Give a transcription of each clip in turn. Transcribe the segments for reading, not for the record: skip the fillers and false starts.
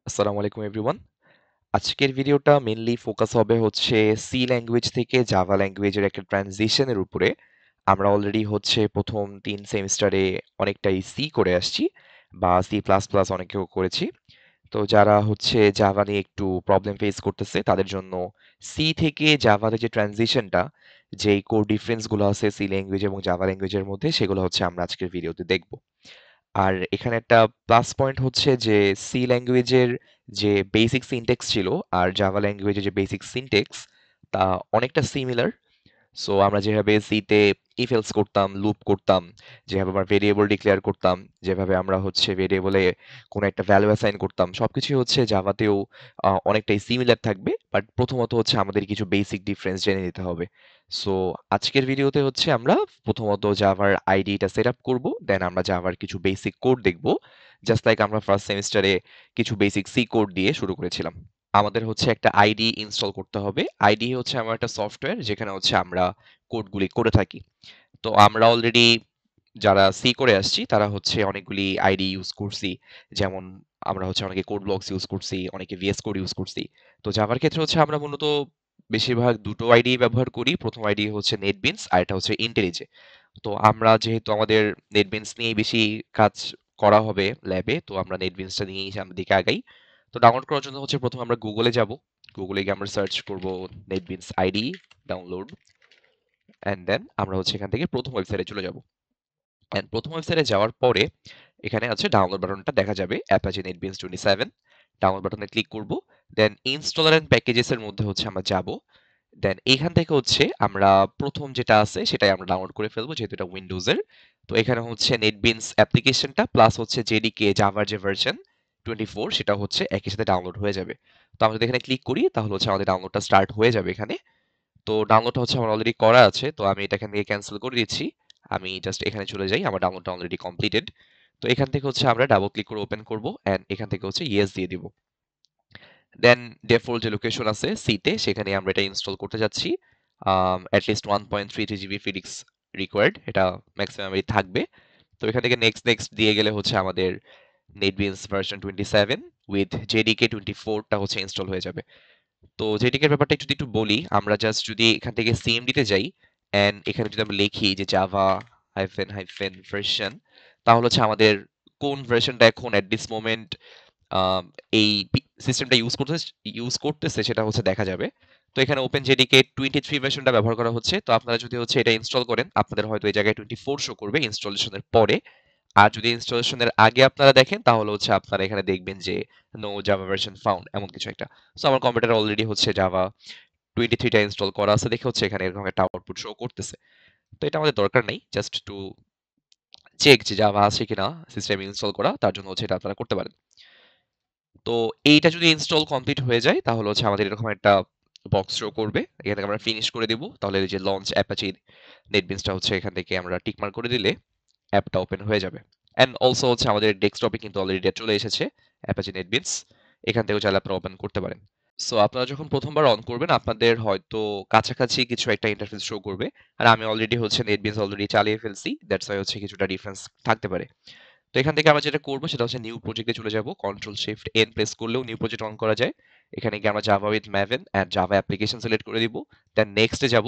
আসসালামু আলাইকুম এভরিওয়ান। আজকের ভিডিওটা মেইনলি ফোকাস হবে হচ্ছে সি ল্যাঙ্গুয়েজ থেকে জাভা ল্যাঙ্গুয়েজের একটা ট্রানজিশনের উপরে। আমরা অলরেডি হচ্ছে প্রথম 3 সেমিস্টারে অনেকটাই সি করে আসছি বা সি প্লাস প্লাস অনেকেও করেছি। তো যারা হচ্ছে জাভা নিয়ে একটু প্রবলেম ফেস করতেছে তাদের জন্য সি থেকে জাভাতে যে ট্রানজিশনটা, যেই কোর ডিফারেন্সগুলো আছে সি ল্যাঙ্গুয়েজ এবং জাভা ল্যাঙ্গুয়েজের মধ্যে, সেগুলো হচ্ছে আমরা আজকের ভিডিওতে দেখব। আর এখানে একটা প্লাস পয়েন্ট হচ্ছে যে সি ল্যাঙ্গুয়েজের যে বেসিক সিনট্যাক্স ছিল আর জাভা ল্যাঙ্গুয়েজের যে বেসিক সিনট্যাক্স তা অনেকটা সিমিলার। সো আমরা যেভাবে সিতে ইফ এলস করতাম, লুপ করতাম, যেভাবে আমরা ভেরিয়েবল ডিক্লেয়ার করতাম, যেভাবে আমরা হচ্ছে ভেরিয়েবলে কোনো একটা ভ্যালু অ্যাসাইন করতাম, সবকিছুই হচ্ছে জাভাতেও অনেকটাই সিমিলার থাকবে। বাট প্রথমত হচ্ছে আমাদের কিছু বেসিক ডিফারেন্স জেনে নিতে হবে। সো আজকের ভিডিওতে হচ্ছে আমরা প্রথমত জাভার আইডিটা সেট আপ করবো, দেন আমরা জাভার কিছু বেসিক কোড দেখব, জাস্ট লাইক আমরা ফার্স্ট সেমিস্টারে কিছু বেসিক সি কোড দিয়ে শুরু করেছিলাম। আমাদের হচ্ছে একটা আইডি ইনস্টল করতে হবে। আইডি হচ্ছে আমার একটা সফটওয়্যার যেখানে হচ্ছে আমরা কোডগুলি করে থাকি। তো আমরা অলরেডি যারা সি করে আসছি তারা হচ্ছে অনেকগুলি আইডি ইউজ করছি। যেমন আমরা হচ্ছে অনেকে কোড ব্লকস ইউজ করছি, অনেকে ভিএস কোড ইউজ করছি। তো জাভার ক্ষেত্রে হচ্ছে আমরা মূলত বেশিরভাগ দুটো আইডি ব্যবহার করি। প্রথম আইডি হচ্ছে নেটবিনস আর এটা হচ্ছে ইন্টেলিজে। তো আমরা যেহেতু আমাদের নেটবিনস নিয়ে বেশি কাজ করা হবে ল্যাবে, তো আমরা নেটবিনসটা নিয়েই সামনের দিকে আগাই। তো ডাউনলোড করার জন্য হচ্ছে প্রথমে আমরা গুগলে যাব। গুগলে গিয়ে আমরা সার্চ করব NetBeans ID download, and then আমরা হচ্ছে এখান থেকে প্রথম ওয়েবসাইটে চলে যাব। অ্যান্ড প্রথম ওয়েবসাইটে যাওয়ার পরে এখানে আছে ডাউনলোড বাটনটা দেখা যাবে, অ্যাপাচি নেটবিনস 27। ডাউনলোড বাটনে ক্লিক করব, দেন ইনস্টলার অ্যান্ড প্যাকেজেস এর মধ্যে হচ্ছে আমরা যাব। দেন এখান থেকে হচ্ছে আমরা প্রথম যেটা আছে সেটাই আমরা ডাউনলোড করে ফেলবো, যেহেতু এটা উইন্ডোজের। তো এখানে হচ্ছে নেটবিনস অ্যাপ্লিকেশনটা প্লাস হচ্ছে জেডিকে জাভার যে ভার্সন 24 সেটা হচ্ছে একই সাথে ডাউনলোড হয়ে যাবে। তো আমরা যদি এখানে ক্লিক করি তাহলে হচ্ছে আমাদের ডাউনলোডটা স্টার্ট হয়ে যাবে এখানে। তো ডাউনলোডটা হচ্ছে আমার অলরেডি করা আছে, তো আমি এটা এখান থেকে ক্যান্সেল করে দিচ্ছি। আমি জাস্ট এখানে চলে যাই, আমার ডাউনলোডটা অলরেডি কমপ্লিটেড। তো এখান থেকে হচ্ছে আমরা ডাবল ক্লিক করে ওপেন করব, অ্যান্ড এখান থেকে হচ্ছে ইয়েস দিয়ে দিব। দেন ডিফল্ট যে লোকেশন আছে সিতে, সেখানে আমরা এটা ইনস্টল করতে যাচ্ছি। অ্যাটলিস্ট 1.33 জিবি ফিডিক্স রিকোয়ার্ড, এটা ম্যাক্সিমামই থাকবে। তো এখান থেকে নেক্সট নেক্সট দিয়ে গেলে হচ্ছে আমাদের নেটবিনস ভার্সন 27 উইথ জেডিকে 24টা হচ্ছে ইনস্টল হয়ে যাবে। তো জেডিকে এর ব্যাপারটা একটু যদি একটু বলি, আমরা জাস্ট যদি এখান থেকে সিএমডিতে যাই এন্ড এখানে যদি আমরা লিখি যে জাভা হাইফেন হাইফেন ভার্সন, তাহলে হচ্ছে আমাদের কোন ভার্সনটা এখন এট দিস মোমেন্ট এই সিস্টেমটা ইউজ করতেছে সেটা হচ্ছে দেখা যাবে। তো এখানে ওপেন জেডিকে 23 ভার্সনটা ব্যবহার করা হচ্ছে। তো আপনারা যদি হচ্ছে এটা ইনস্টল করেন, আপনাদের হয়তো এই জায়গায় 24 শো করবে ইনস্টলেশনের পরে। আর যদি ইনস্টলেশনের আগে আপনারা দেখেন তাহলে হচ্ছে আপনারা এখানে দেখবেন যে নো জাভা ভার্সন ফাউন্ড, এমন কিছু একটা। সো আমার কম্পিউটারে অলরেডি হচ্ছে জাভা 23টা ইনস্টল করা আছে দেখে হচ্ছে এখানে এরকম একটা আউটপুট শো করতেছে। তো এটা আমাদের দরকার নেই, জাস্ট টু চেক যে জাভা আছে কিনা সিস্টেম ইনস্টল করা, তার জন্য হচ্ছে এটা আপনারা করতে পারেন। তো এইটা যদি ইনস্টল কমপ্লিট হয়ে যায় তাহলে হচ্ছে আমাদের এরকম একটা বক্স শো করবে। এখান থেকে আমরা ফিনিশ করে দিব, তাহলে এই যে লঞ্চ অ্যাপাচি নেটবিনসটা হচ্ছে এখান থেকে আমরা টিক মার্ক করে দিলে অ্যাপটা ওপেন হয়ে যাবে। অ্যান্ড অলসো হচ্ছে আমাদের ডেস্কটপে কিন্তু অলরেডি চলে এসেছে অ্যাপাচি নেটবিনস। এখান থেকেও চাইলে আপনারা ওপেন করতে পারেন। সো আপনারা যখন প্রথমবার অন করবেন আপনাদের হয়তো কাছাকাছি কিছু একটা ইন্টারফেস শো করবে। আর আমি অলরেডি হচ্ছে নেটবিনস অলরেডি চালিয়ে ফেলছি, দ্যাটস ওয়াই হচ্ছে কিছুটা ডিফারেন্স থাকতে পারে। তো এখান থেকে আমরা যেটা করবো সেটা হচ্ছে নিউ প্রজেক্টে চলে যাব। কন্ট্রোল শিফট এন প্রেস করলেও নিউ প্রজেক্ট অন করা যায়। এখানে গিয়ে আমরা Java with Maven and Java application select করে দিব। দেন নেক্সটে যাব,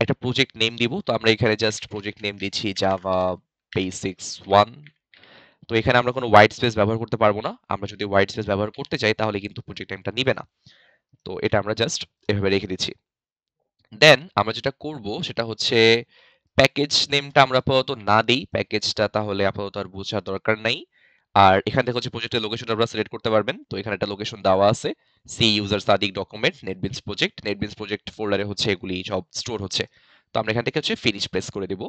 একটা প্রজেক্ট নেম দিব। তো আমরা এখানে জাস্ট প্রজেক্ট নেম দিচ্ছি জাভা বেসিক্স 1। তো এখানে আমরা কোনো হোয়াইট স্পেস ব্যবহার করতে পারবো না। আমরা যদি হোয়াইট স্পেস ব্যবহার করতে চাই তাহলে কিন্তু প্রজেক্ট নেমটা নিবে না। তো এটা আমরা জাস্ট এভাবে রেখে দিচ্ছি। দেন আমরা যেটা করব সেটা হচ্ছে প্যাকেজ নেমটা আমরা আপাতত না দেই, প্যাকেজটা তাহলে আপাতত আর বোঝার দরকার নাই। আর এখান থেকে হচ্ছে প্রজেক্টের লোকেশনটা আপনারা সিলেক্ট করতে পারবেন। তো এখানে একটা লোকেশন দেওয়া আছে, C user Sadiq document NetBeans project ফোল্ডারে হচ্ছে এগুলি সব স্টোর হচ্ছে। তো আমরা এখান থেকে হচ্ছে ফিনিশ প্রেস করে দিব।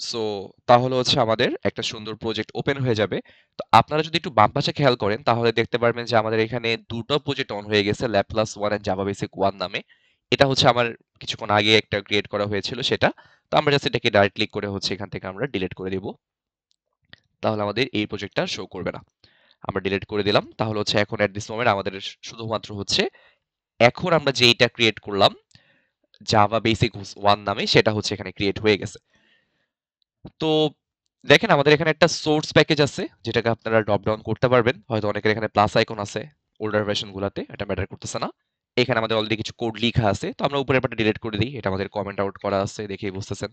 সো তাহলে হচ্ছে আমাদের একটা সুন্দর প্রজেক্ট ওপেন হয়ে যাবে। তো আপনারা যদি একটু বাম পাশে খেয়াল করেন তাহলে দেখতে পারবেন যে আমাদের এখানে দুটো প্রজেক্ট অন হয়ে গেছে, Laplace one and Java basic one নামে। এটা হচ্ছে আমার কিছুক্ষণ আগে একটা ক্রিয়েট করা হয়েছিল সেটা। তো আমরা জাস্ট এটাকে ডাইরেক্ট ক্লিক করে হচ্ছে এখান থেকে আমরা ডিলিট করে দিব। তাহলে আমাদের এই প্রজেক্টটা শো করবে না। আমরা ডিলিট করে দিলাম। তাহলে হচ্ছে এখন এট দিস মোমেন্ট আমাদের শুধুমাত্র হচ্ছে এখন আমরা যেইটা ক্রিয়েট করলাম জাভা বেসিক ওয়ান নামে, সেটা হচ্ছে এখানে ক্রিয়েট হয়ে গেছে। তো দেখেন আমাদের এখানে একটা সোর্স প্যাকেজ আছে যেটাকে আপনারা ড্রপ ডাউন করতে পারবেন। হয়তো অনেকের এখানে প্লাস আইকন আছে, ওল্ডার ভার্সন গুলাতে, এটা ম্যাটার করতেছে না। এখানে আমাদের অলরেডি কিছু কোড লিখা আছে, তো আমরা উপরের পার্টটা ডিলিট করে দিই। এটা আমাদের কমেন্ট আউট করা আছে, দেখেই বুঝতেছেন।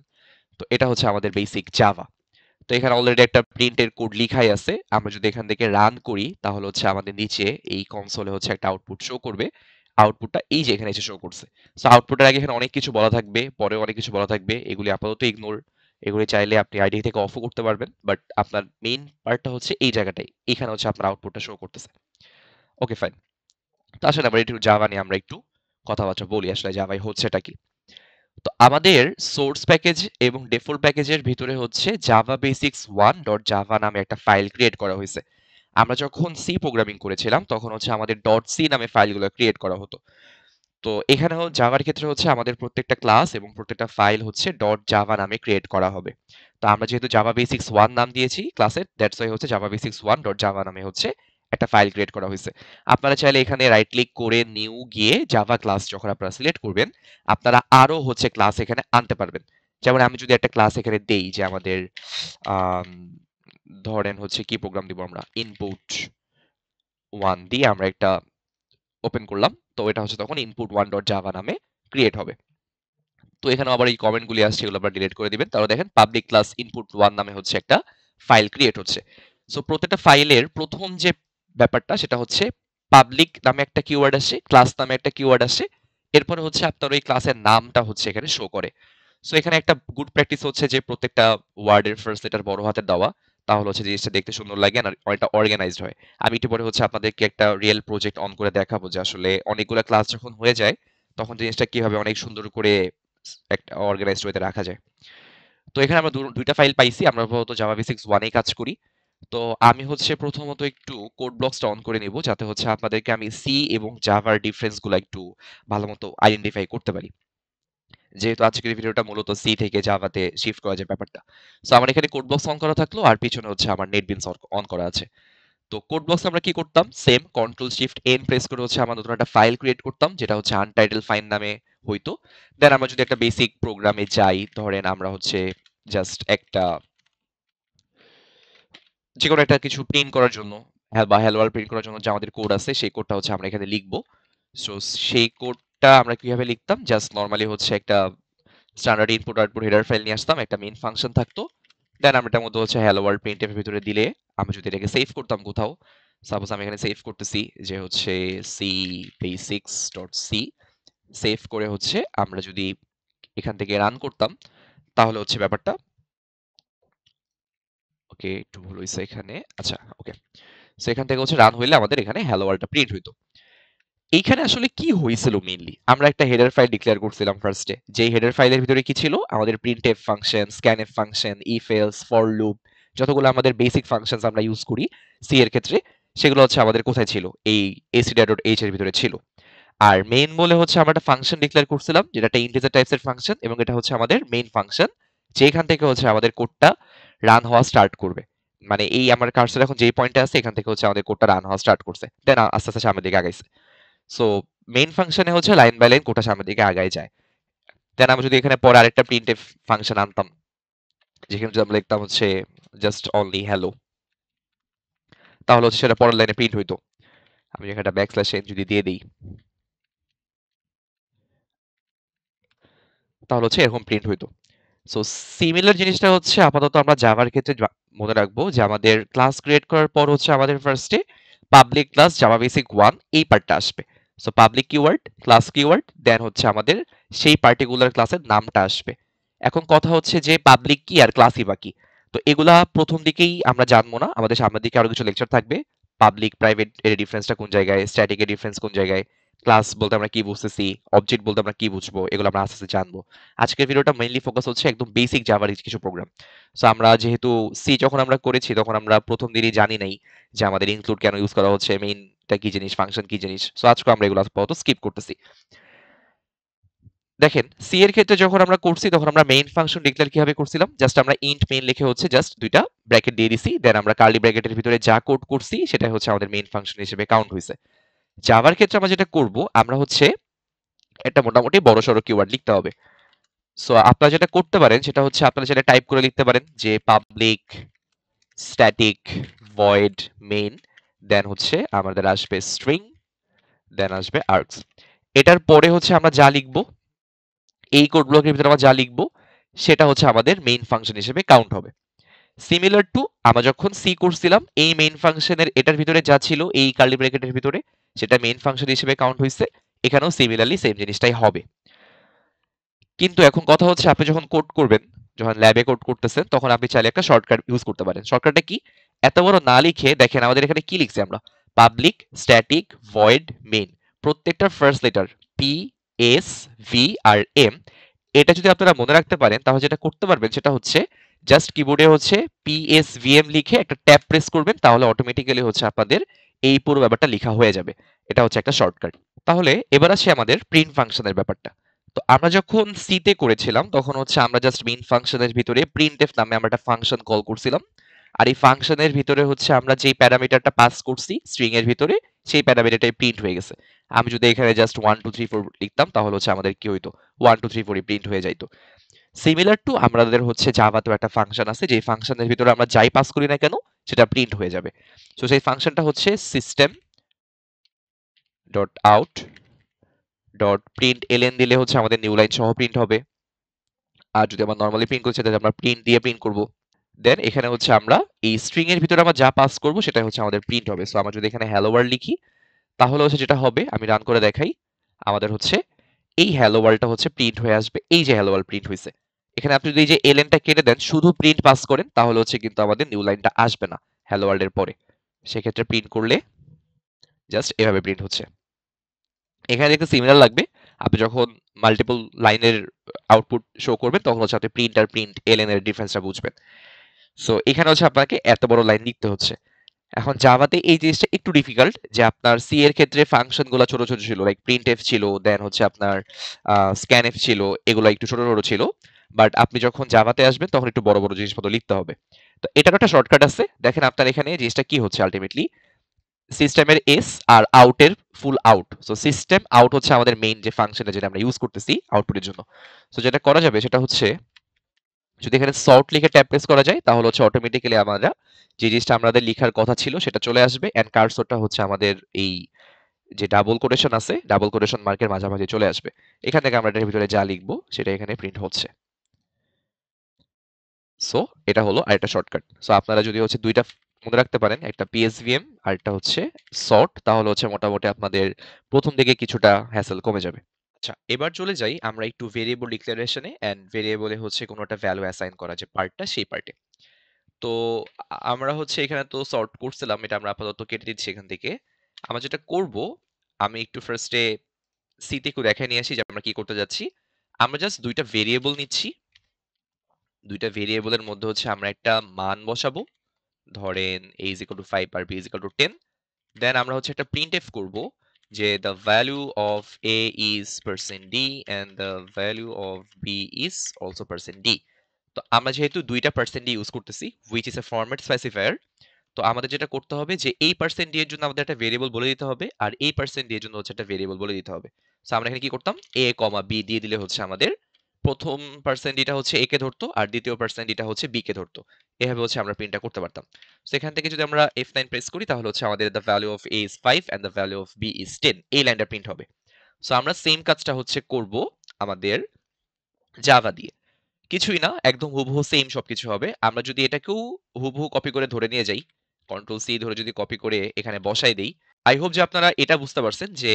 তো এটা হচ্ছে আমাদের বেসিক জাভা। তো এখানে অলরেডি একটা প্রিন্টের কোড লিখাই আছে। আমরা যদি এখান থেকে রান করি তাহলে হচ্ছে আমাদের নিচে এই কনসোলে হচ্ছে একটা আউটপুট শো করবে। আউটপুটটা এই যে এখানে এসে শো করছে। সো আউটপুটের আগে এখানে অনেক কিছু বলা থাকবে, পরে অনেক কিছু বলা থাকবে, এগুলি আপাতত ইগনোর। এগুলি চাইলে আপনি আইডি থেকে অফও করতে পারবেন, বাট আপনার মেইন পার্টটা হচ্ছে এই জায়গাটাই, এখানে হচ্ছে আপনার আউটপুটটা শো করতেছে। ওকে, ফাইন। তো আসলে আমরা একটু জাভা নিয়ে আমরা একটু কথাবার্তা বলি, আসলে জাভাই হচ্ছেটা কি। তো আমাদের সোর্স প্যাকেজ এবং ডিফল্ট প্যাকেজের ভিতরে হচ্ছে জাভা বেসিক্স 1.java নামে একটা ফাইল ক্রিয়েট করা হয়েছে। আমরা যখন সি প্রোগ্রামিং করেছিলাম তখন হচ্ছে আমাদের ডট সি নামে ফাইলগুলো ক্রিয়েট করা হতো। তো এখানেও জাভার ক্ষেত্রে হচ্ছে আমাদের প্রত্যেকটা ক্লাস এবং প্রত্যেকটা ফাইল হচ্ছে ডট জাভা নামে ক্রিয়েট করা হবে। তো আমরা যেহেতু জাভা বেসিক্স 1 নাম দিয়েছি ক্লাসের, দ্যাটস ওয়াই হচ্ছে জাভা বেসিক্স 1.java নামে হচ্ছে একটা ফাইল ক্রিয়েট করা হয়েছে। আপনারা চাইলে এখানে রাইট ক্লিক করে নিউ গিয়ে জাভা ক্লাস যখন আপনারা সিলেক্ট করবেন, আপনারা আরো হচ্ছে ক্লাস এখানে আনতে পারবেন। যেমন আমি যদি একটা ক্লাস এখানে দেই যে আমাদের আম, ধরেন হচ্ছে কি প্রোগ্রাম দিব আমরা, ইনপুট 1 দিয়ে আমরা একটা ওপেন করলাম, তো এটা হচ্ছে তখন ইনপুট 1.java নামে ক্রিয়েট হবে। তো এখানে আবার এই কমেন্টগুলি আসছে, এগুলো আবার ডিলিট করে দিবেন। তাহলে দেখেন পাবলিক ক্লাস ইনপুট 1 নামে হচ্ছে একটা ফাইল ক্রিয়েট হচ্ছে। সো প্রত্যেকটা ফাইলের প্রথম যে ব্যাপারটা সেটা হচ্ছে পাবলিক নামে একটা কিওয়ার্ড আসে, ক্লাস নামে একটা কিওয়ার্ড আসে, এরপরে হচ্ছে আপনার ওই ক্লাসের নামটা হচ্ছে এখানে শো করে। সো এখানে একটা গুড প্র্যাকটিস হচ্ছে যে প্রত্যেকটা ওয়ার্ডের ফার্স্ট লেটার বড় হাতের দেওয়া, তাহলে হচ্ছে জিনিসটা দেখতে সুন্দর লাগে আর অনেকটা অর্গানাইজড হয়। আমি একটু পরে হচ্ছে আপনাদেরকে একটা রিয়েল প্রজেক্ট অন করে দেখাবো যে আসলে অনেকগুলো ক্লাস যখন হয়ে যায় তখন জিনিসটা কিভাবে অনেক সুন্দর করে একটা অর্গানাইজড ওয়েতে রাখা যায়। তো এখানে আমরা দুইটা ফাইল পাইছি, আমরা আপাতত জাভা বেসিক্স 1 এ কাজ করি। তো আমি হচ্ছে প্রথমত একটু কোড ব্লকসটা অন করে নিব যাতে হচ্ছে আপনাদেরকে আমি সি এবং জাভার ডিফারেন্স গুলো একটু ভালো মতো আইডেন্টিফাই করতে পারি, যেহেতু আজকের ভিডিওটা মূলত সি থেকে জাভাতে শিফট করা যায় ব্যাপারটা। সো আমার এখানে কোড বক্স অন করা থাকলো আর পিছনে হচ্ছে আমার নেটবিনস অন করা আছে। তো কোড বক্স আমরা কি করতাম, same control shift N press করে হচ্ছে আমরা নতুন একটা ফাইল ক্রিয়েট করতাম যেটা হচ্ছে আনটাইটেল ফাইল নামে হইতো। দেন আমরা যদি একটা বেসিক প্রোগ্রামে যাই, ধরেন আমরা হচ্ছে জাস্ট একটা যে কোনো একটা কিছু প্রিন্ট করার জন্য বা হ্যালো ওয়ার্ল্ড প্রিন্ট করার জন্য যে আমাদের কোড আছে সেই কোডটা হচ্ছে আমরা এখানে লিখবো। সো সেই কোডটা আমরা কিভাবে লিখতাম, জাস্ট নরমালি হচ্ছে একটা standard input output header file নিয়ে আসতাম, একটা মেইন ফাংশন থাকতো। দেন আমরা এটার মধ্যে হচ্ছে হ্যালো ওয়ার্ল্ড প্রিন্টএফ এর ভিতরে দিলে আমরা যদি এটাকে সেভ করতাম কোথাও, সাপোজ আমি এখানে সেভ করতেছি যে হচ্ছে C basics dot C, save করে হচ্ছে আমরা যদি এখান থেকে রান করতাম তাহলে হচ্ছে ব্যাপারটা, ওকে একটু ভুল হয়েছে এখানে, আচ্ছা ওকে। সো এখান থেকে হচ্ছে রান হইলে আমাদের এখানে হ্যালো ওয়ার্ল্ডটা প্রিন্ট হইতো। এইখানে আসলে কি হয়েছিল মেইনলি, আমরা একটা হেডার ফাইল ডিক্লেয়ার করছিলাম ফার্স্টে, যে হেডার ফাইলের ভিতরে কি ছিল, আমাদের printf function, scanf function, if else, for loop, যতগুলো আমাদের বেসিক ফাংশনস আমরা ইউজ করি সি এর ক্ষেত্রে, সেগুলো হচ্ছে আমাদের কোথায় ছিল, এই stdio.h এর ভিতরে ছিল। আর মেইন বলে হচ্ছে আমরা একটা ফাংশন ডিক্লেয়ার করছিলাম যেটা একটা ইন্টিজার টাইপসের ফাংশন, এবং এটা হচ্ছে আমাদের মেইন ফাংশন, যেখান থেকে হচ্ছে আমাদের কোডটা রান হওয়া স্টার্ট করবে। মানে এই আমার কার্সর এখন যেই পয়েন্টে আছে এখান থেকে হচ্ছে আমাদের কোডটা রান হওয়া স্টার্ট করছে, দেন আস্তে আস্তে সামনের দিকে আগাইছে। সো মেইন ফাংশনে হচ্ছে লাইন বাই লাইন কোডটা সামনের দিকে আগায় যায়। দেন আমরা যদি এখানে পরে আরেকটা প্রিন্টএফ ফাংশন আনতাম, যেখানে যদি আমরা লিখতাম হচ্ছে জাস্ট অনলি হ্যালো, তাহলে হচ্ছে সেটা পরের লাইনে প্রিন্ট হইতো। আমি এখানে একটা ব্যাকস্ল্যাশ এন যদি দিয়ে দিই তাহলে হচ্ছে এরকম প্রিন্ট হইতো। সো সিমিলার জিনিসটা হচ্ছে আপাতত আমরা জাভার ক্ষেত্রে মনে রাখবো যে আমাদের ক্লাস ক্রিয়েট করার পর হচ্ছে আমাদের ফার্স্টে পাবলিক ক্লাস জাভা বেসিক 1 এই পার্টটা আসবে। So public keyword, class keyword, then হচ্ছে আমাদের সেই পার্টিকুলার ক্লাসের নামটা আসবে। এখন কথা হচ্ছে যে পাবলিক কি আর ক্লাসই বা কি। তো এগুলা প্রথম দিকেই আমরা জানবো না, আমাদের সামনের দিকে আরো কিছু লেকচার থাকবে। পাবলিক প্রাইভেট এর ডিফারেন্সটা কোন জায়গায়, স্ট্যাটিক এর ডিফারেন্স কোন জায়গায়, ক্লাস বলতে আমরা কি বুঝতেছি, অবজেক্ট বলতে আমরা কি বুঝবো, এগুলো আমরা আস্তে আস্তে জানবো। আজকের ভিডিওটা মেইনলি ফোকাস হচ্ছে একদম বেসিক জাভার কিছু প্রোগ্রাম। সো আমরা যেহেতু সি যখন আমরা করেছি তখন আমরা প্রথম দিনই জানি নাই যে আমাদের ইনক্লুড কেন ইউজ করা হচ্ছে, মেইনটা কি জিনিস, ফাংশন কি জিনিস। সো আজকে আমরা এগুলো আপাতত স্কিপ করতেছি। দেখেন সি এর ক্ষেত্রে যখন আমরা করছি তখন আমরা মেইন ফাংশন ডিক্লেয়ার কিভাবে করছিলাম, জাস্ট আমরা ইন্ট মেইন লিখে হচ্ছে জাস্ট দুইটা ব্র্যাকেট দিয়ে দিছি, দেন আমরা কার্লি ব্র্যাকেটের ভিতরে যা কোড করছি সেটা হচ্ছে আমাদের মেইন ফাংশন হিসেবে কাউন্ট হয়েছে। জাভার ক্ষেত্রে আমরা যেটা করব, আমরা হচ্ছে একটা মোটামুটি বড় সড়ো কিওয়ার্ড লিখতে হবে। সো আপনারা যেটা করতে পারেন সেটা হচ্ছে আপনারা যেটা টাইপ করে লিখতে পারেন যে পাবলিক স্ট্যাটিক ভয়েড মেইন, দেন হচ্ছে আমাদের আসবে স্ট্রিং, দেন আসবে আর্কস। এটার পরে হচ্ছে আমরা যা লিখবো, এই কোড ব্লকের ভিতরে আমরা যা লিখবো সেটা হচ্ছে আমাদের মেইন ফাংশন হিসেবে কাউন্ট হবে। সিমিলার টু আমরা যখন সি করছিলাম, এই মেইন ফাংশনের এটার ভিতরে যা ছিল এই কার্লি ব্র্যাকেটের ভিতরে সেটা মেইন ফাংশন হিসেবে কাউন্ট হয়েছে। এখানেও সিমিলারলি সেম জিনিসটাই হবে। কিন্তু এখন কথা হচ্ছে আপনি যখন কোড করবেন, যখন ল্যাবে কোড করতেছেন, তখন আপনি চাইলে একটা শর্টকাট ইউজ করতে পারেন। শর্টকাটটা কি? এত বড় না লিখে দেখেন আমাদের এখানে কি লিখছি আমরা, পাবলিক স্ট্যাটিক ভয়েড মেইন, প্রত্যেকটার first letter P S V আর এম। এটা যদি আপনারা মনে রাখতে পারেন তাহলে যেটা করতে পারবেন সেটা হচ্ছে জাস্ট কিবোর্ডে হচ্ছে PSVM লিখে একটা ট্যাব প্রেস করবেন, তাহলে অটোমেটিক্যালি হচ্ছে আপনাদের এই পুরো ব্যাপারটা লেখা হয়ে যাবে। এটা হচ্ছে একটা শর্টকাট। তাহলে এবার আসি আমাদের প্রিন্ট ফাংশনের ব্যাপারটা। তো আমরা যখন সি তে করেছিলাম তখন হচ্ছে আমরা জাস্ট মেইন ফাংশনের ভিতরে প্রিন্টএফ নামে আমরা একটা ফাংশন কল করছিলাম। আর এই ফাংশনের ভিতরে হচ্ছে আমরা যেই প্যারামিটারটা পাস করছি স্ট্রিং এর ভিতরে, সেই প্যারামিটারটাই প্রিন্ট হয়ে গেছে। আমি যদি এখানে জাস্ট 1 2 3 4 লিখতাম তাহলে হচ্ছে আমাদের কি হইতো, 1 2 3 4 প্রিন্ট হয়ে যাইতো। সিমিলার টু আমাদের হচ্ছে জাভাতেও একটা ফাংশন আছে, যেই ফাংশনের ভিতরে আমরা যাই পাস করি না কেন সেটা প্রিন্ট হয়ে যাবে। সো সেই ফাংশনটা হচ্ছে system dot out dot print LN দিলে হচ্ছে আমাদের নিউ লাইন সহ প্রিন্ট হবে। আর যদি আমরা নর্মালি প্রিন্ট করছি তাহলে আমরা প্রিন্ট দিয়ে প্রিন্ট করব। দেন এখানে হচ্ছে আমরা এই স্ট্রিং এর ভিতরে আমরা যা পাস করব সেটাই হচ্ছে আমাদের প্রিন্ট হবে। সো আমরা যদি এখানে হ্যালো ওয়ার্ল্ড লিখি তাহলে হচ্ছে যেটা হবে, আমি রান করে দেখাই, আমাদের হচ্ছে এই হ্যালো ওয়ার্ল্ডটা হচ্ছে প্রিন্ট হয়ে আসবে। এই যে হ্যালো ওয়ার্ল্ড প্রিন্ট হয়েছে, এখানে আপনি যদি এই যে এলএনটা কেটে দেন শুধু প্রিন্ট পাস করেন তাহলে হচ্ছে কিন্তু আমাদের নিউ লাইনটা আসবে না হ্যালো ওয়ার্ল্ডের পরে। সেক্ষেত্রে প্রিন্ট করলে জাস্ট এভাবে প্রিন্ট হচ্ছে। এখানে দেখতে সিমিলার লাগবে, আপনি যখন মাল্টিপল লাইনের আউটপুট শো করবেন তখন হচ্ছে আপনি প্রিন্ট আর প্রিন্ট এলএন এর ডিফারেন্সটা বুঝবেন। সো এখানে হচ্ছে আপনাকে এত বড় লাইন লিখতে হচ্ছে। এখন জাভাতে এই জিনিসটা একটু ডিফিকাল্ট, যে আপনার সি এর ক্ষেত্রে ফাংশন গুলো ছোট ছোট ছিল, লাইক প্রিন্ট এফ ছিল, দেন হচ্ছে আপনার স্ক্যান এফ ছিল, এগুলো একটু ছোট ছোট ছিল। বাট আপনি যখন জাভাতে আসবেন তখন একটু বড় বড় জিনিসপত্র লিখতে হবে। তো এটার একটা শর্টকাট আছে, দেখেন আপনার এখানে জিনিসটা কি হচ্ছে আলটিমেটলি, সিস্টেমের এস আর আউটের ফুল আউট। সো সিস্টেম আউট হচ্ছে আমাদের মেইন যে ফাংশনটা যেটা আমরা ইউজ করতেছি আউটপুটের জন্য। সো যেটা করা যাবে সেটা হচ্ছে যদি এখানে সর্ট লিখে ট্যাব প্রেস করা যায় তাহলে হচ্ছে অটোমেটিক্যালি আমরা যে জিনিসটা আমাদের লেখার কথা ছিল সেটা চলে আসবে, এন্ড কার্সরটা হচ্ছে আমাদের এই যে ডাবল কোটেশন আছে ডাবল কোটেশন মার্কের মাঝামাঝি চলে আসবে। এখান থেকে আমরা এটার ভিতরে যা লিখবো সেটা এখানে প্রিন্ট হচ্ছে। সো এটা হলো আরেকটা শর্টকাট। সো আপনারা যদি হচ্ছে দুইটা মনে রাখতে পারেন, একটা পিএসভিএম আর একটা হচ্ছে সর্ট, তাহলে হচ্ছে মোটামুটি আপনাদের প্রথম দিকে কিছুটা হ্যাসেল কমে যাবে। আচ্ছা, এবার চলে যাই আমরা একটু ভেরিয়েবল ডিক্লারেশনে এন্ড ভেরিয়েবলে হচ্ছে কোনো একটা ভ্যালু অ্যাসাইন করা যে পার্টটা, সেই পার্টে। তো আমরা হচ্ছে এখানে তো সর্ট করছিলাম, এটা আমরা আপাতত কেটে দিচ্ছি এখান থেকে। আমরা যেটা করব, আমি একটু ফার্স্টে সিতে একটু দেখে নিয়ে আসি যে আমরা কি করতে যাচ্ছি। আমরা জাস্ট দুইটা ভেরিয়েবল নিচ্ছি, দুইটা ভেরিয়েবলের মধ্যে হচ্ছে আমরা একটা মান বসাবো, ধরেন a is equal to 5 R b is equal to 10। দেন আমরা হচ্ছে একটা printf করব যে the value of a is %d and the value of b is also %d। তো আমরা যেহেতু দুইটা %d ইউজ করতেছি which is a format specifier, তো আমাদের যেটা করতে হবে যে এই % এর জন্য আমাদের একটা ভেরিয়েবল বলে দিতে হবে আর এই % এর জন্য হচ্ছে একটা ভেরিয়েবল বলে দিতে হবে। সো আমরা এখানে কি করতাম, a, b দিয়ে দিলে হচ্ছে আমাদের প্রথম %টা হচ্ছে a কে ধরতো আর দ্বিতীয় %টা হচ্ছে b কে ধরতো। এভাবে হচ্ছে আমরা প্রিন্টটা করতে পারতাম। সো এখান থেকে যদি আমরা F9 প্রেস করি তাহলে হচ্ছে আমাদের the value of a is 5 and the value of b is 10, এই লাইনটা প্রিন্ট হবে। সো আমরা সেম কাজটা হচ্ছে করব আমাদের জাভা দিয়ে। কিছুই না, একদম হুবহু সেম সবকিছু হবে। আমরা যদি এটাকেও হুবহু কপি করে ধরে নিয়ে যাই, কন্ট্রোল সি ধরে যদি কপি করে এখানে বসাই দেই, আই হোপ যে আপনারা এটা বুঝতে পারছেন যে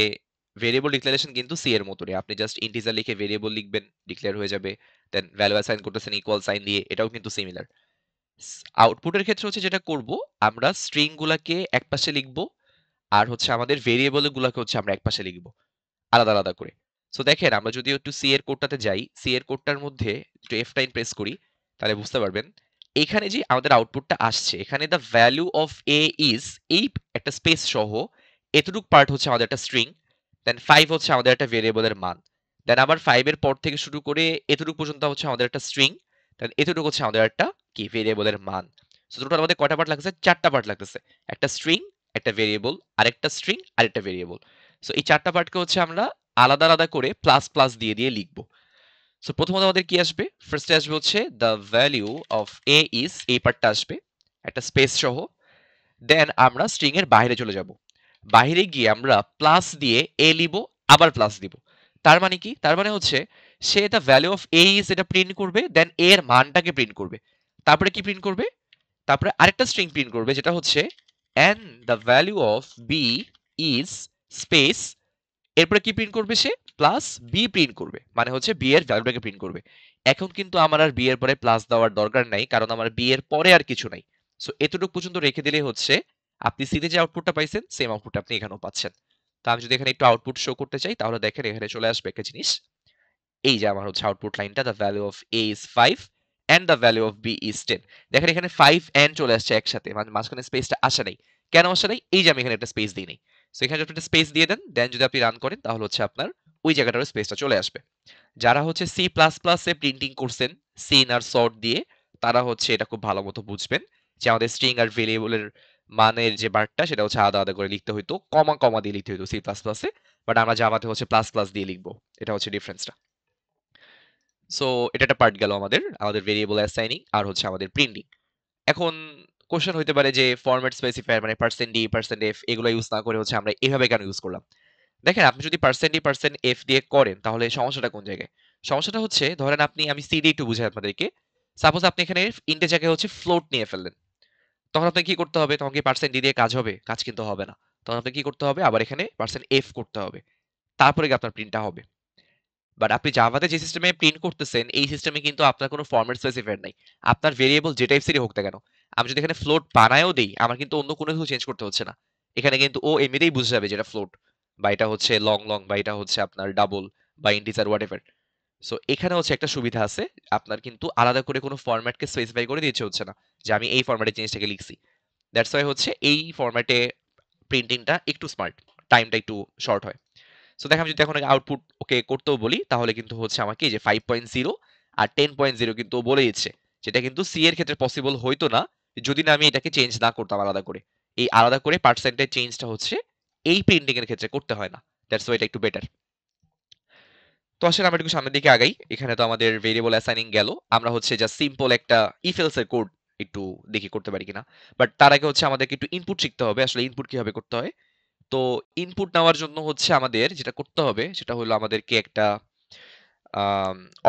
ভেরিয়েবল ডিক্লারেশন কিন্তু সি এর মতোই। আপনি জাস্ট ইন্টিজার লিখে ভেরিয়েবল লিখবেন, ডিক্লেয়ার হয়ে যাবে। দেন ভ্যালু অ্যাসাইন করতেছেন ইকুয়াল সাইন দিয়ে, এটাও কিন্তু সিমিলার। আউটপুটের ক্ষেত্রে হচ্ছে যেটা করব, আমরা স্ট্রিং গুলাকে একপাশে লিখবো আর হচ্ছে আমাদের ভেরিয়েবল গুলাকে হচ্ছে আমরা একপাশে লিখবো আলাদা আলাদা করে। সো দেখেন আমরা যদি একটু সি এর কোডটাতে যাই, সি এর কোডটার মধ্যে একটু F9 প্রেস করি তাহলে বুঝতে পারবেন এখানে যে আমাদের আউটপুটটা আসছে, এখানে the value of A is, এই একটা স্পেস সহ এতটুক পার্ট হচ্ছে আমাদের একটা স্ট্রিং, দেন 5 হচ্ছে আমাদের একটা ভেরিয়েবলের মান, দেন আবার 5 এর পর থেকে শুরু করে এতটুকু পর্যন্ত হচ্ছে আমাদের একটা স্ট্রিং, দেন এতটুকু হচ্ছে আমাদের একটা কি ভেরিয়েবলের মান। সো টোটাল আমাদের কয়টা পার্ট লাগতেছে, চারটা পার্ট লাগতেছে, একটা স্ট্রিং, একটা ভেরিয়েবল, আরেকটা স্ট্রিং, আরেকটা ভেরিয়েবল। সো এই চারটা পার্টকে হচ্ছে আমরা আলাদা আলাদা করে প্লাস প্লাস দিয়ে দিয়ে লিখবো। সো প্রথমত আমাদের কি আসবে, ফার্স্টে আসবে হচ্ছে the value of A is, এই পার্টটা আসবে একটা স্পেস সহ। দেন আমরা স্ট্রিং এর বাইরে চলে যাব, বাইরে গিয়ে আমরা প্লাস দিয়ে এ লিব, আবার প্লাস দিব। তার মানে কি? তার মানে হচ্ছে সে the value of A is এটা প্রিন্ট করবে, দেন এ এর মানটাকে প্রিন্ট করবে। তারপরে কি প্রিন্ট করবে? তারপরে আরেকটা স্ট্রিং প্রিন্ট করবে যেটা হচ্ছে and the value of b is space, এরপরে কি প্রিন্ট করবে সে? প্লাস বি প্রিন্ট করবে, মানে হচ্ছে বি এর ভ্যালুটাকে প্রিন্ট করবে। এখন কিন্তু আমার আর বি এর পরে প্লাস দেওয়ার দরকার নাই, কারণ আমার বি এর পরে আর কিছু নাই। সো এতটুকু পর্যন্ত রেখে দিলেই হচ্ছে আপনি সিতে যে আউটপুটটা পাইছেন সেম আউটপুট আপনি এখানেও পাচ্ছেন। তো আমি যদি এখানে একটু আউটপুট শো করতে চাই তাহলে দেখেন এখানে চলে আসবে একটা জিনিস, এই যে আমার হচ্ছে আউটপুট লাইনটা, the value of A is 5 and the value of b is 10। দেখেন এখানে 5 এন্ড চলে আসছে একসাথে, মানে মাঝখানে স্পেসটা আসে নাই। কেন আসে নাই? এই যে আমি এখানে একটা স্পেস দিই নাই। সো এখানে যদি একটা স্পেস দিয়ে দেন, দেন যদি আপনি রান করেন তাহলে হচ্ছে আপনার ওই জায়গাটার স্পেসটা চলে আসবে। যারা হচ্ছে সি প্লাস প্লাসে প্রিন্টিং করছেন সিন আর সর্ট দিয়ে, তারা হচ্ছে এটা খুব ভালো মতো বুঝবেন যে আমাদের স্ট্রিং আর ভেরিয়েবলের মানের যে বারটা সেটা হচ্ছে আলাদা আলাদা করে লিখতে হইতো, কমা কমা দিয়ে লিখতে হইতো সি প্লাস প্লাসে, বাট আমরা জাভাতে হচ্ছে প্লাস প্লাস দিয়ে লিখবো। এটা হচ্ছে ডিফারেন্সটা। সো এটা একটা পার্ট গেল আমাদের আমাদের ভেরিয়েবল অ্যাসাইনিং আর হচ্ছে আমাদের প্রিন্টিং। এখন কোশ্চেন হইতে পারে যে ফরম্যাট স্পেসিফায়ার মানে পার্সেন্ট ডি পার্সেন্ট এফ এগুলো ইউজ না করে হচ্ছে আমরা এভাবে কেন ইউজ করলাম? দেখেন আপনি যদি পার্সেন্ট ডি পার্সেন্ট এফ দিয়ে করেন তাহলে সমস্যাটা কোন জায়গায়? সমস্যাটা হচ্ছে ধরেন আমি সিডি একটু বুঝাই আপনাদেরকে। সাপোজ আপনি এখানে ইন্টের জায়গায় হচ্ছে ফ্লোট নিয়ে ফেললেন, তখন আপনাকে কি করতে হবে? তখন কি পার্সেন্ট ডি দিয়ে কাজ হবে? কাজ কিন্তু হবে না। তখন আপনাকে কি করতে হবে? আবার এখানে পার্সেন্ট এফ করতে হবে, তারপরে কি আপনার প্রিন্টটা হবে। বাট আপনি জাভাতে যে সিস্টেমে প্রিন্ট করতেছেন এই সিস্টেমে কিন্তু আপনার কোনো ফরম্যাট স্পেসিফায়ার নাই। আপনার ভেরিয়েবল যে টাইপসেরই হোক না কেন, আমি যদি এখানে ফ্লোট বানায়ও দেই আমার কিন্তু অন্য কোনো কিছু চেঞ্জ করতে হচ্ছে না। এখানে কিন্তু ও এমনিতেই বুঝে যাবে যে এটা ফ্লোট, বা এটা হচ্ছে লং লং, বা এটা হচ্ছে আপনার ডাবল বা ইন্টিজার হোয়াটএভার। সো এখানে হচ্ছে একটা সুবিধা আছে, আপনার কিন্তু আলাদা করে কোনো ফরম্যাটকে স্পেসিফাই করে দিতে হচ্ছে না যে আমি এই ফরম্যাটে জিনিসটাকে লিখছি। দ্যাটস ওয়াই হচ্ছে এই ফরম্যাটে প্রিন্টিংটা একটু স্মার্ট, টাইমটা একটু শর্ট হয়। সো দেখো আমি যদি এখন আউটপুট ওকে করতেও বলি তাহলে কিন্তু হচ্ছে আমাকে এই যে 5.0 আর 10.0 কিন্তু ও বলে দিচ্ছে, যেটা কিন্তু সি এর ক্ষেত্রে পসিবল হইতো না যদি না আমি এটাকে চেঞ্জ না করতাম আলাদা করে। এই আলাদা করে পার্সেন্টেজ চেঞ্জটা হচ্ছে এই প্রিন্টিং এর ক্ষেত্রে করতে হয় না। দ্যাটস ওয়াই এটা একটু বেটার। তো আসলে আমরা একটু সামনের দিকে আগাই। এখানে তো আমাদের ভেরিয়েবল অ্যাসাইনিং গেল, আমরা হচ্ছে জাস্ট সিম্পল একটা ইফ এলস এর কোড একটু দেখি করতে পারি কিনা। বাট তার আগে হচ্ছে আমাদেরকে একটু ইনপুট শিখতে হবে, আসলে ইনপুট কিভাবে করতে হয়। তো ইনপুট নেওয়ার জন্য হচ্ছে আমাদের যেটা করতে হবে সেটা হলো আমাদেরকে একটা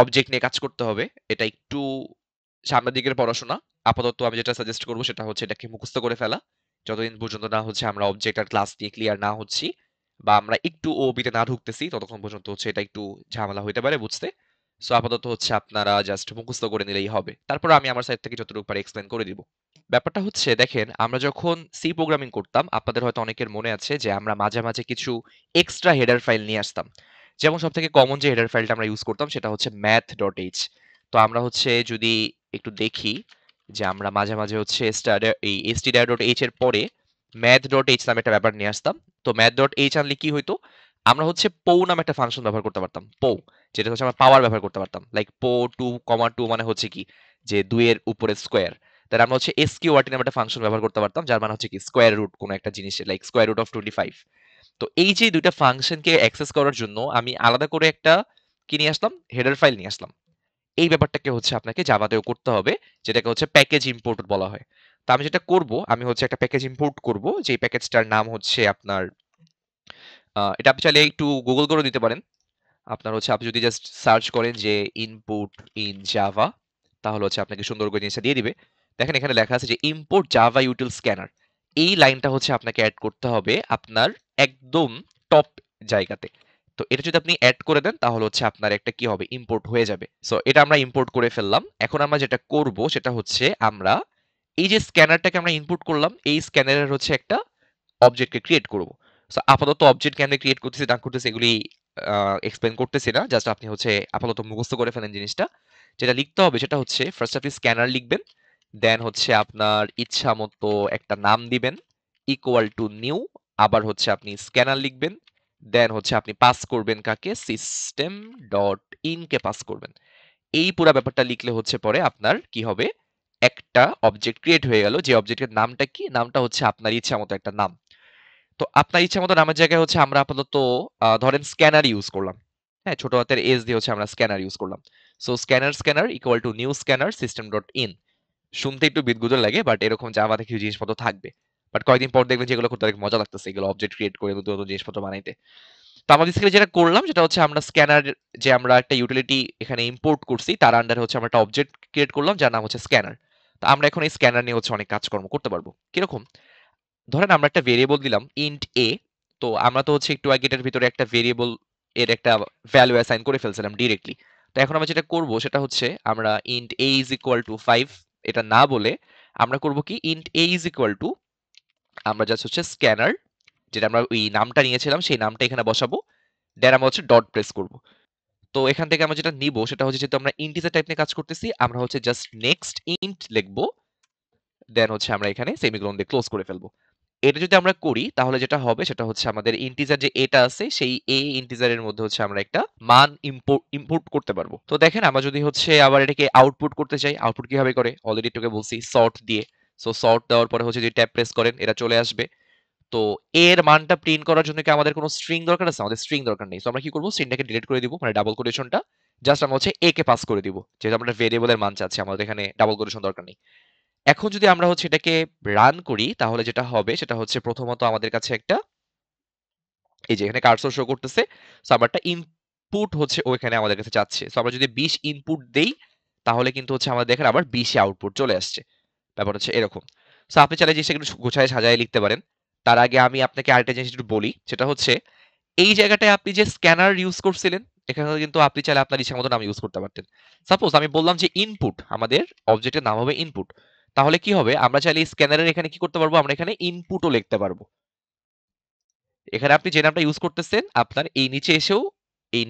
অবজেক্ট নিয়ে কাজ করতে হবে। এটা একটু সামনের দিকের পড়াশোনা। আপাতত আমি যেটা সাজেস্ট করব সেটা হচ্ছে এটাকে মুখস্থ করে ফেলা। যতদিন পর্যন্ত না হচ্ছে আমরা অবজেক্ট আর ক্লাস নিয়ে ক্লিয়ার না হচ্ছি, বা আমরা একটু ওবিতে না ঢুকতেছি, ততক্ষণ পর্যন্ত হচ্ছে এটা একটু ঝামেলা হইতে পারে বুঝতে। সো আপাতত হচ্ছে আপনারা জাস্ট মুখস্থ করে নিলেই হবে। তারপর আমি আমার সাইড থেকে যতটুকু পারি এক্সপ্লেন করে দিব। ব্যাপারটা হচ্ছে দেখেন আমরা যখন সি প্রোগ্রামিং করতাম আপনাদের হয়তো অনেকের মনে আছে যে আমরা মাঝে মাঝে কিছু এক্সট্রা হেডার ফাইল নিয়ে আসতাম। যেমন সবথেকে কমন যে হেডার ফাইলটা আমরা ইউজ করতাম সেটা হচ্ছে math.h। তো আমরা হচ্ছে যদি একটু দেখি যে আমরা মাঝে মাঝে হচ্ছে এই stdio.h এর পরে math.h নামে একটা ব্যাপার নিয়ে আসতাম। তো math.h আনলে কি হইতো? আমরা হচ্ছে পৌ নামে একটা ফাংশন ব্যবহার করতে পারতাম, পৌ, যেটা হচ্ছে আমরা পাওয়ার ব্যবহার করতে পারতাম, লাইক পো 2, 2 মানে হচ্ছে কি যে 2 এর উপরে স্কোয়ার। তাহলে আমরা হচ্ছে এসকিউআরটি নামে একটা ফাংশন ব্যবহার করতে পারতাম যার মানে হচ্ছে কি স্কোয়ার রুট কোনো একটা জিনিসের, লাইক স্কোয়ার রুট অফ 25। তো এই যে দুইটা ফাংশনকে অ্যাক্সেস করার জন্য আমি আলাদা করে একটা কি নিয়ে আসলাম, হেডার ফাইল নিয়ে আসলাম। এই ব্যাপারটাকে হচ্ছে আপনাকে জাভাতেও করতে হবে, যেটাকে হচ্ছে প্যাকেজ ইম্পোর্ট বলা হয়। তো আমি যেটা করব আমি হচ্ছে একটা প্যাকেজ ইম্পোর্ট করব, যে প্যাকেজটার নাম হচ্ছে আপনার এটা আপনি চাইলে একটু গুগল করে দিতে পারেন। আপনার হচ্ছে আপনি যদি জাস্ট সার্চ করেন যে ইনপুট ইন জাভা, তাহলে হচ্ছে আপনাকে সুন্দর করে জিনিসটা দিয়ে দিবে। দেখেন এখানে লেখা আছে যে ইম্পোর্ট জাভা ইউটিল স্ক্যানার। এই লাইনটা হচ্ছে আপনাকে অ্যাড করতে হবে আপনার একদম টপ জায়গাতে। তো এটা যদি আপনি অ্যাড করে দেন তাহলে হচ্ছে আপনার একটা কি হবে, ইম্পোর্ট হয়ে যাবে। সো এটা আমরা ইম্পোর্ট করে ফেললাম। এখন আমরা যেটা করব সেটা হচ্ছে আমরা এই যে স্ক্যানারটাকে আমরা ইনপুট করলাম এই স্ক্যানারের হচ্ছে একটা অবজেক্টকে ক্রিয়েট করব। সো আপাতত অবজেক্ট কেমনে ক্রিয়েট করতেছি না করতেছি এগুলি এক্সপ্লেন করতেছি না, জাস্ট আপনি হচ্ছে আপাতত মুখস্থ করে ফেলেন জিনিসটা। যেটা লিখতে হবে সেটা হচ্ছে ফার্স্ট আপনি স্ক্যানার লিখবেন, দেন হচ্ছে আপনার ইচ্ছা মতো একটা নাম দিবেন ইকুয়াল টু নিউ, আবার হচ্ছে আপনি স্ক্যানার লিখবেন, দেন হচ্ছে আপনি পাস করবেন কাকে, system dot in K pass করবেন। এই পুরো ব্যাপারটা লিখলে হচ্ছে পরে আপনার কি হবে, একটা অবজেক্ট ক্রিয়েট হয়ে গেল, যে অবজেক্টের নামটা কি, নামটা হচ্ছে আপনার ইচ্ছা মতো একটা নাম। তো আপনার ইচ্ছা মতো নামের জায়গায় হচ্ছে আমরা আপাতত ধরেন স্ক্যানার ইউজ করলাম। হ্যাঁ, ছোট হাতের এস দিয়ে হচ্ছে আমরা স্ক্যানার ইউজ করলাম। So scanner scanner equal to new scanner system dot in. শুনতে একটু বিদঘুটে লাগে বাট এরকম জাভাতে কিছু জিনিসপত্র থাকবে। বাট কয়েকদিন পর দেখবেন যে এগুলো করতে অনেক মজা লাগতেছে, এগুলো অবজেক্ট ক্রিয়েট করে নতুন নতুন জিনিসপত্র বানাইতে। তো আমাদের স্কিলে যেটা করলাম সেটা হচ্ছে আমরা স্ক্যানার, যে আমরা একটা ইউটিলিটি এখানে ইম্পোর্ট করছি তার আন্ডারে হচ্ছে আমরা একটা অবজেক্ট ক্রিয়েট করলাম যার নাম হচ্ছে স্ক্যানার। তো আমরা এখন এই স্ক্যানার নিয়ে হচ্ছে অনেক কাজকর্ম করতে পারবো। কিরকম? ধরেন আমরা একটা ভেরিয়েবল দিলাম ইন্ট এ। তো আমরা তো হচ্ছে একটু আগে এটার ভিতরে একটা ভেরিয়েবল এর একটা ভ্যালু অ্যাসাইন করে ফেলছিলাম ডিরেক্টলি। তো এখন আমরা যেটা করব সেটা হচ্ছে আমরা int A is equal to 5 এটা না বলে আমরা করব কি, int A is equal to, আমরা জাস্ট হচ্ছে স্ক্যানার, যেটা আমরা ওই নামটা নিয়েছিলাম সেই নামটা এখানে বসাবো, দেন আমরা হচ্ছে ডট প্রেস করব। তো এখান থেকে আমরা যেটা নিব সেটা হচ্ছে, যেহেতু আমরা ইন্টিজার টাইপ নিয়ে কাজ করতেছি, আমরা হচ্ছে জাস্ট নেক্সট ইন্ট লিখবো, দেন হচ্ছে আমরা এখানে সেমিকোলন দিয়ে ক্লোজ করে ফেলবো। এটা যদি আমরা করি তাহলে যেটা হবে সেটা হচ্ছে আমাদের ইন্টিজার যে এটা আছে সেই এ ইন্টিজারের মধ্যে হচ্ছে আমরা একটা মান ইম্পোর্ট করতে পারবো। তো দেখেন আমরা যদি হচ্ছে আবার এটাকে আউটপুট করতে চাই, আউটপুট কিভাবে করে অলরেডি তোকে বলছি, সর্ট দিয়ে। সো সর্ট দেওয়ার পরে হচ্ছে যদি ট্যাব প্রেস করেন এটা চলে আসবে। তো এর মানটা প্রিন্ট করার জন্য কি আমাদের কোনো স্ট্রিং দরকার আছে? আমাদের স্ট্রিং দরকার নেই। সো আমরা কি করব, স্ট্রিংটাকে ডিলিট করে দিব, মানে ডাবল কোটেশনটা জাস্ট আমরা হচ্ছে এ কে পাস করে দিব, যেহেতু আমরা ভেরিয়েবলের মান চাচ্ছি, আমাদের এখানে ডাবল কোটেশন দরকার নেই। এখন যদি আমরা হচ্ছে এটাকে রান করি তাহলে যেটা হবে সেটা হচ্ছে, প্রথমত আমাদের কাছে একটা, এই যে এখানে কার্সর শো করতেছে। সো আমরা একটা ইনপুট হচ্ছে ওইখানে আমাদের কাছে চাচ্ছে। সো আমরা যদি 20 ইনপুট দেই তাহলে কিন্তু হচ্ছে আমাদের দেখেন আবার 20 আউটপুট চলে আসছে। ব্যাপার হচ্ছে এরকম। সো আপনি চাইলে জিনিসটা একটু গোছায় সাজায় লিখতে পারেন। তার আগে আমি আপনাকে আরেকটা জিনিস একটু বলি, সেটা হচ্ছে এই জায়গাটায় আপনি যে স্ক্যানার ইউজ করছিলেন, এখানে কিন্তু আপনি চাইলে আপনার ইচ্ছা মতো নাম ইউজ করতে পারতেন। সাপোজ আমি বললাম যে ইনপুট, আমাদের অবজেক্টের নাম হবে ইনপুট, তাহলে কি হবে, আমরা চাইলে স্ক্যানারের এখানে কি করতে পারবো, আমরা এখানে ইনপুটও লিখতে পারবো। এখানে আপনি যে নামটা ইউজ করতেছেন আপনার এই নিচে এসেও এই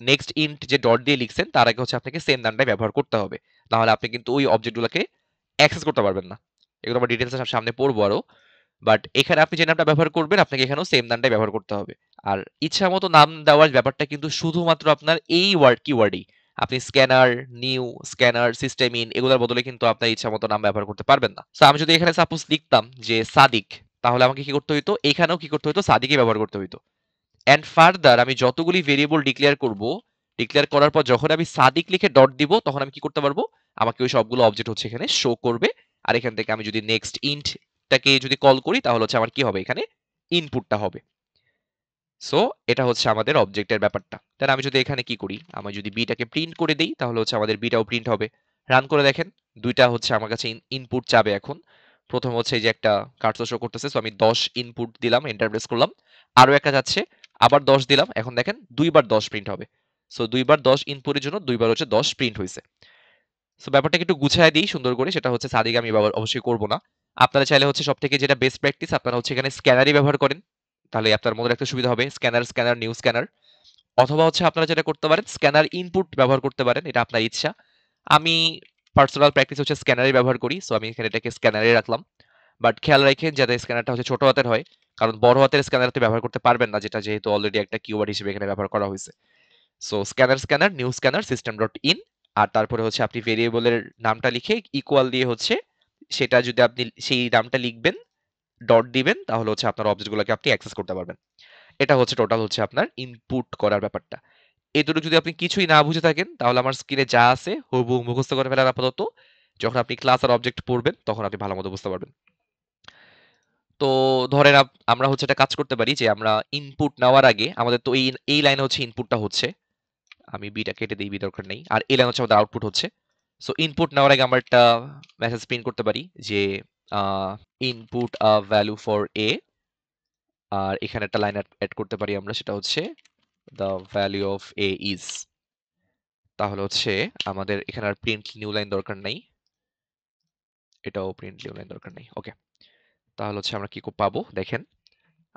নেক্সট ইন্ট যে ডট দিয়ে লিখছেন তার আগে হচ্ছে আপনাকে সেম নামটাই ব্যবহার করতে হবে, নাহলে আপনি কিন্তু ওই অবজেক্টগুলোকে অ্যাক্সেস করতে পারবেন না। এগুলো আমরা ডিটেলসে সামনে পড়বো আরো। বাট এখানে আপনি যে নামটা ব্যবহার করবেন আপনাকে এখানেও সেম নামটাই ব্যবহার করতে হবে। আর ইচ্ছা মতো নাম দেওয়ার ব্যাপারটা কিন্তু শুধুমাত্র আপনার এই কিওয়ার্ডই। আপনি scanner, new, scanner, system in এগুলোর বদলে কিন্তু আপনার ইচ্ছা মতো নাম ব্যবহার করতে পারবেন না। সো আমি যদি এখানে সাপোজ লিখতাম যে সাদিক, তাহলে আমাকে কি করতে হইতো, এখানেও কি করতে হইতো, সাদিকই ব্যবহার করতে হইতো। এন্ড ফার্দার আমি যতগুলি ভেরিয়েবল ডিক্লেয়ার করব, ডিক্লেয়ার করার পর যখন আমি সাদিক লিখে ডট দিব তখন আমি কি করতে পারবো, আমাকে ওই সবগুলো অবজেক্ট হচ্ছে এখানে শো করবে। আর এখান থেকে আমি যদি নেক্সট ইন্টটাকে যদি কল করি তাহলে হচ্ছে আমার কি হবে, এখানে ইনপুটটা হবে। সো এটা হচ্ছে আমাদের অবজেক্টের ব্যাপারটা। তাহলে আমি যদি এখানে কি করি, আমি যদি বিটাকে প্রিন্ট করে দেই তাহলে হচ্ছে আমাদের বিটাও প্রিন্ট হবে। রান করে দেখেন, দুইটা হচ্ছে আমার কাছে ইনপুট চাবে এখন। প্রথম হচ্ছে এই যে একটা কার্সর শো করতেছে, সো আমি 10 ইনপুট দিলাম, এন্টার প্রেস করলাম, আরো একটা যাচ্ছে, আবার 10 দিলাম, এখন দেখেন দুইবার 10 প্রিন্ট হবে। সো দুইবার 10 ইনপুটের জন্য দুইবার হচ্ছে 10 প্রিন্ট হয়েছে। সো ব্যাপারটাকে একটু গুছায় দিই সুন্দর করে, সেটা হচ্ছে সাদিক আমি অবশ্যই করব না। আপনারা চাইলে হচ্ছে সবথেকে যেটা বেস্ট প্র্যাকটিস, আপনারা হচ্ছে এখানে স্ক্যানারই ব্যবহার করেন, তাহলে আপনার মনে রাখতে সুবিধা হবে, স্ক্যানার, স্ক্যানার, নিউ স্ক্যানার। অথবা হচ্ছে আপনারা যেটা করতে পারেন স্ক্যানার ইনপুট ব্যবহার করতে পারেন, এটা আপনার ইচ্ছা। আমি পার্সোনাল প্র্যাকটিস হচ্ছে স্ক্যানারই ব্যবহার করি, সো আমি এখানে এটাকে স্ক্যানারে রাখলাম। বাট খেয়াল রাখেন যাতে স্ক্যানারটা হচ্ছে ছোট হাতের হয়, কারণ বড় হাতের স্ক্যানার তো ব্যবহার করতে পারবেন না, যেটা যেহেতু অলরেডি একটা কিওয়ার্ড হিসেবে এখানে ব্যবহার করা হয়েছে। So scanner, scanner, new scanner, system dot in. আর তারপরে হচ্ছে আপনি ভেরিয়েবলের নামটা লিখে ইকুয়াল দিয়ে হচ্ছে সেটা যদি আপনি সেই নামটা লিখবেন, ডট দিবেন, তাহলে হচ্ছে আপনার অবজেক্টগুলোকে আপনি অ্যাক্সেস করতে পারবেন। এটা হচ্ছে টোটাল হচ্ছে আপনার ইনপুট করার ব্যাপারটা। এই দুটো যদি আপনি কিছুই না বুঝে থাকেন তাহলে আমার স্ক্রিনে যা আছে হুবহু মুখস্থ করে ফেলার আপাতত, যখন আপনি ক্লাস আর অবজেক্ট পড়বেন তখন আপনি ভালো মতো বুঝতে পারবেন। তো ধরেন আমরা হচ্ছে একটা কাজ করতে পারি যে আমরা ইনপুট নেওয়ার আগে আমাদের তো এই লাইনে হচ্ছে ইনপুটটা হচ্ছে, আমি বিটা কেটে দিই, বি দরকার নেই, আর এই লাইন হচ্ছে আমাদের আউটপুট হচ্ছে। সো ইনপুট নেওয়ার আগে আমরা একটা মেসেজ প্রিন্ট করতে পারি যে input a value for A, আর এখানে একটা লাইন অ্যাড করতে পারি আমরা, সেটা হচ্ছে the value of A is. তাহলে হচ্ছে আমাদের এখানে আর প্রিন্ট নিউ লাইন দরকার নাই, এটাও প্রিন্ট নিউ লাইন দরকার নেই। ওকে, তাহলে হচ্ছে আমরা কি পাবো দেখেন,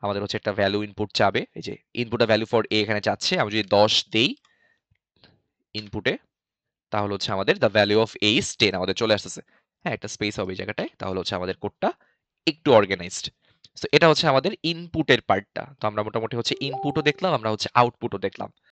আমাদের হচ্ছে একটা ভ্যালু ইনপুট চাবে, এই যে ইনপুট ভ্যালু ফর এ এখানে চাচ্ছে, আমি যদি 10 দেই ইনপুটে তাহলে হচ্ছে আমাদের the value of A is 10 আমাদের চলে আসতেছে। হ্যাঁ, একটা স্পেস হবে এই জায়গাটায়, তাহলে হচ্ছে আমাদের কোডটা একটু অর্গানাইজড। সো এটা হচ্ছে আমাদের ইনপুটের পার্টটা। তো আমরা মোটামুটি হচ্ছে ইনপুটও দেখলাম, আমরা হচ্ছে আউটপুটও দেখলাম।